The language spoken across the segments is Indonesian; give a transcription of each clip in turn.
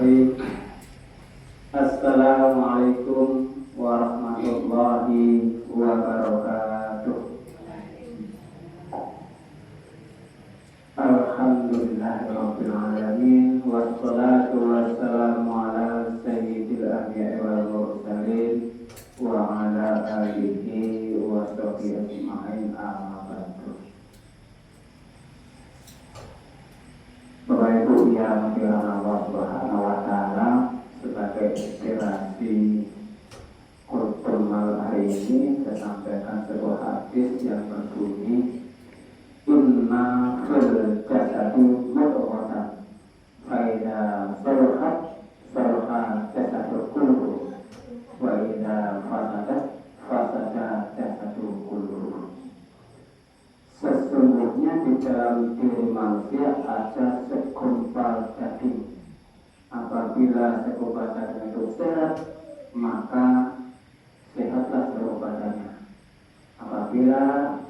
Bismillahirrahmanirrahim. Assalamualaikum warahmatullahi wabarakatuh. Alhamdulillahirabbil alamin wassalatu wassalamu ala sayyidil anbiya'i wal mursalin wa ala alihi wa sahbihi ajma'in amma ba'du. Bapak Ibu yang dirahmati Allah Subhanahu wa taala, sebagai inspirasi kultum malam hari ini saya sampaikan sebuah hadis yang berbunyi inna fil jasadi mudghatan fa idza salahat salaha jasadu kulluhu wa idza fasadat fasada jasadu kulluhu. Sesungguhnya di dalam diri manusia ada segumpal daging. Apabila segumpal daging itu sehat, maka sehatlah seluruh badannya. Apabila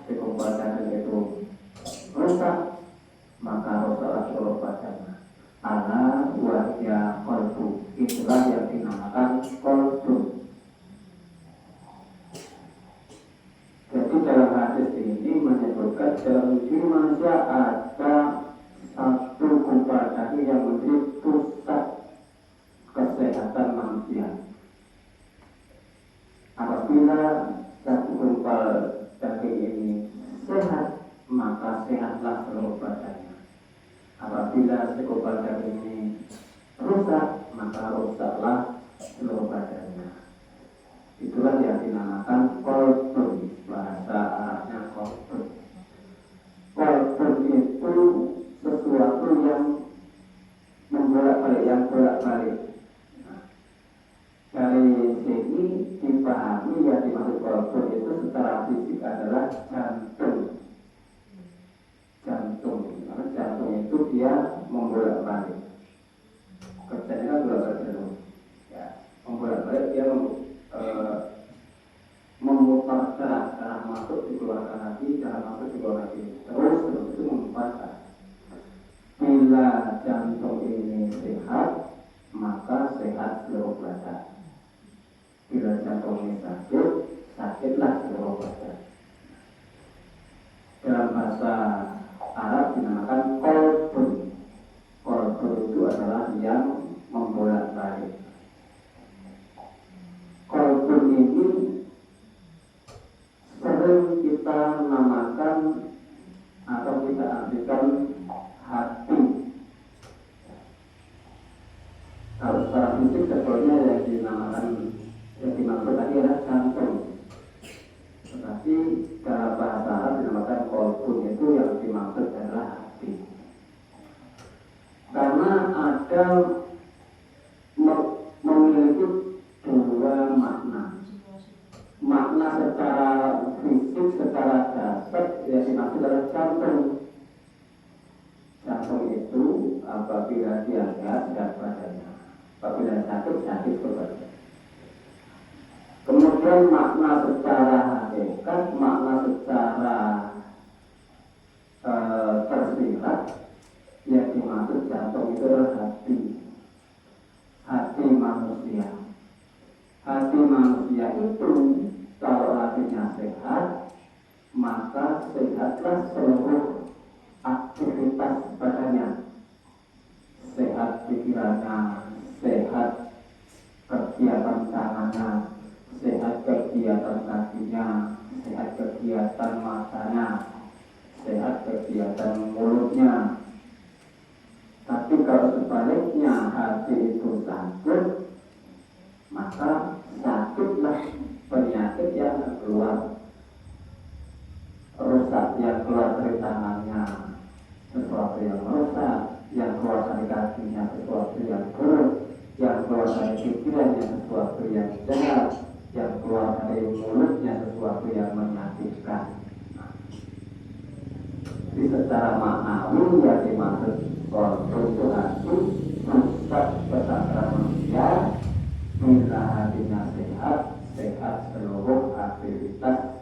segumpal daging itu rusak, maka rusaklah seluruh badannya. Ala wahya qalbu, itulah yang dinamakan qalbu. Jadi dalam hadis ini menyebutkan dalam diri manusia ada satu gumpal daging yang menjadi pusat kesehatan manusia. Apabila satu gumpal daging ini sehat, maka sehatlah seluruh badannya. Apabila segumpal daging ini rusak, maka rusaklah seluruh badannya. Itulah yang dinamakan qalbun, bahasa Arabnya qalbun. Qalbun itu sesuatu yang membolak-balik, yang bolak-balik. Dari sini dipahami yang dimaksud qalbun itu secara fisik adalah jantung. Karena jantung itu dia membolak-balik. Kerjanya kan bolak-balik, ya, membolak-balik dia memutar darah masuk dikeluarkan lagi, darah masuk dikeluarkan lagi, terus itu memutar. Bila jantung ini sehat, maka sehat seluruh badan. Bila jantung ini sakit, sakitlah seluruh badan. Dalam bahasa Arab dinamakan qalbun. Qalbun itu adalah yang membolak-balik. Qalbun ini sering kita namakan atau kita artikan hati. Kalau secara fisik sebetulnya yang dinamakan, yang dimaksud tadi adalah jantung. Tetapi dalam bahasa Arab dinamakan qalbun, itu yang dimaksud adalah hati. Karena ada memiliki dua makna. Makna secara fisik, secara dasar yang dimaksud adalah jantung. Jantung itu apabila dia sehat badannya, apabila sakit sakit badannya. Kemudian makna secara hakikat, makna secara tersirat yang dimaksud jantung itu adalah hati. Hati manusia. Hati manusia itu kalau hatinya sehat, maka sehatlah seluruh aktivitas badannya. Sehat pikirannya, sehat kegiatan tangannya, sehat kegiatan kakinya, sehat kegiatan matanya, sehat kegiatan mulutnya. Tapi kalau sebaliknya hati itu sakit, maka sakitlah penyakit yang keluar. Rusak yang keluar dari tangannya, sesuatu yang rusak, yang keluar dari kakinya, sesuatu yang buruk, yang keluar dari pikirannya, sesuatu yang jahat, yang keluar dari mulutnya, sesuatu yang menyakitkan. Jadi secara maknawi yang dimaksud qalbun itu hati, pusat kesadaran manusia. Bila hatinya sehat, sehat seluruh aktivitas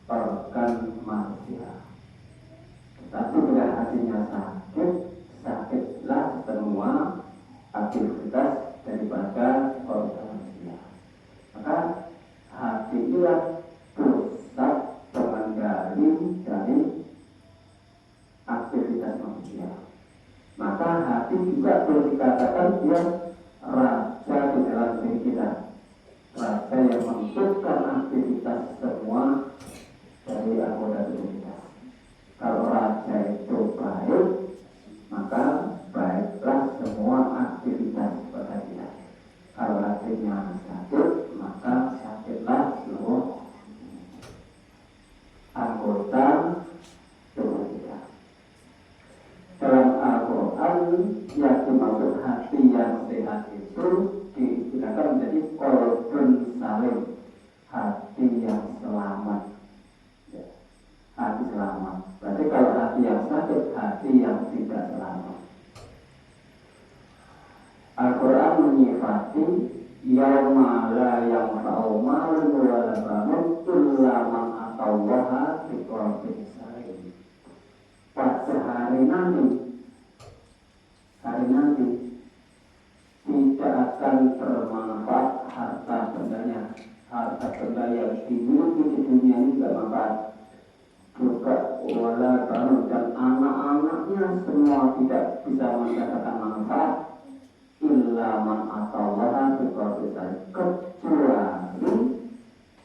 organ manusia. Tapi bila hatinya sakit, sakitlah semua hati juga boleh dikatakan dia raja di dalam diri kita, raja yang menentukan aktivitas semua dari anggota tubuh kita. Kalau raja itu baik, maka baiklah semua aktivitas pada kita. Kalau hatinya sakit, maka sakitlah seluruh anggota tubuh kita. Dalam Al-Quran yang dimaksud hati yang sehat itu digunakan menjadi qalbun salim, hati yang selamat. Ya, hati selamat. Berarti kalau hati yang sakit, hati yang tidak selamat. Al-Quran menyifati yauma la yanfa'u malun wala banun illa man atallaha biqalbin salim. Pada hari nanti tidak akan bermanfaat harta benda yang dimiliki di dunia ini tidak manfaat, juga wala banun, dan anak-anaknya semua tidak bisa mendatangkan manfaat illa man atallaha biqalbin salim, kecuali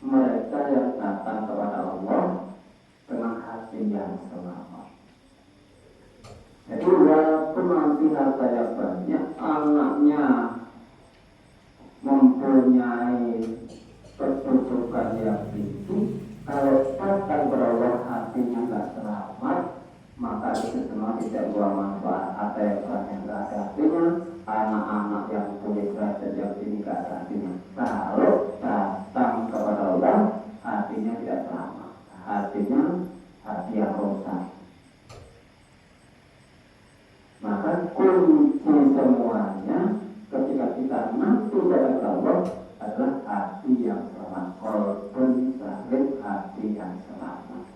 mereka yang datang kepada Allah dengan hati yang selamat. Jadi walaupun nanti hartanya banyak, anaknya mempunyai kedudukan yang tinggi, kalau datang kepada Allah hatinya nggak selamat, maka itu semua tidak buah manfaat. Ada yang banyak nggak ada hatinya, anak-anak yang punya derajat yang tinggi nggak ada hatinya. Kalau datang kepada Allah, hatinya tidak selamat, hatinya hati yang rusak. Maka kunci semuanya ketika kita nanti datang ke Allah adalah hati yang selamat, qalbun salim, hati yang selamat.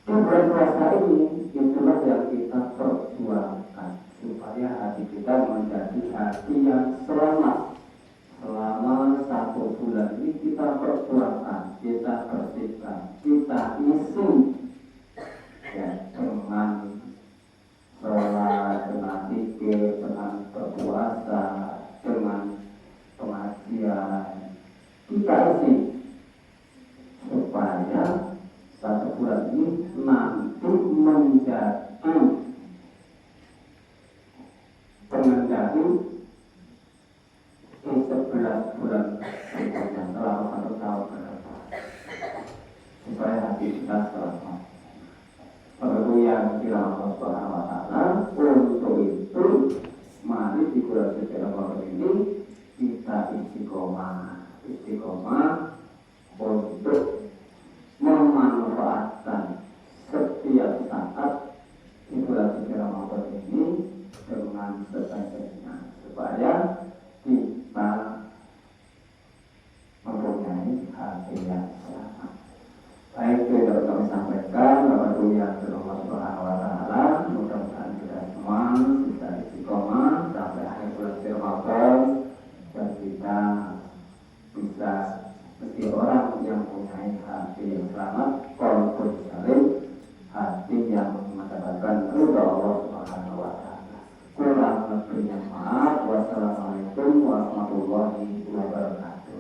Di bulan puasa ini itulah yang kita perjuangkan supaya hati kita menjadi hati yang selamat. Selama 1 bulan ini kita perjuangkan, kita bersihkan, kita isi ya, dengan sholat, dengan zikir, dengan berpuasa, dengan pengajian, kita isi supaya 1 bulan ini nanti menjadi pengendali 11 bulan berikutnya selama 1 tahun ke depan, supaya hati kita selamat. Perlu yang Allah Subhanahu wa Ta'ala. Untuk itu, mari di bulan suci Ramadan ini kita istiqomah untuk memanfaatkan setiap saat di bulan suci Ramadan ini dengan sebaik-baiknya, supaya kita mempunyai hati yang selamat. Baik, itu yang kami sampaikan. Bapak Ibu yang Allah Subhanahu wa Ta'ala, mudah-mudahan kita semua bisa istiqomah sampai akhir bulan Ramadan, dan kita bisa menjadi orang yang punya hati yang selamat, qalbun salim, hati yang mendapatkan ridha Allah Subhanahu wa Ta'ala. Kurang lebihnya maaf. Wassalamualaikum warahmatullahi wabarakatuh.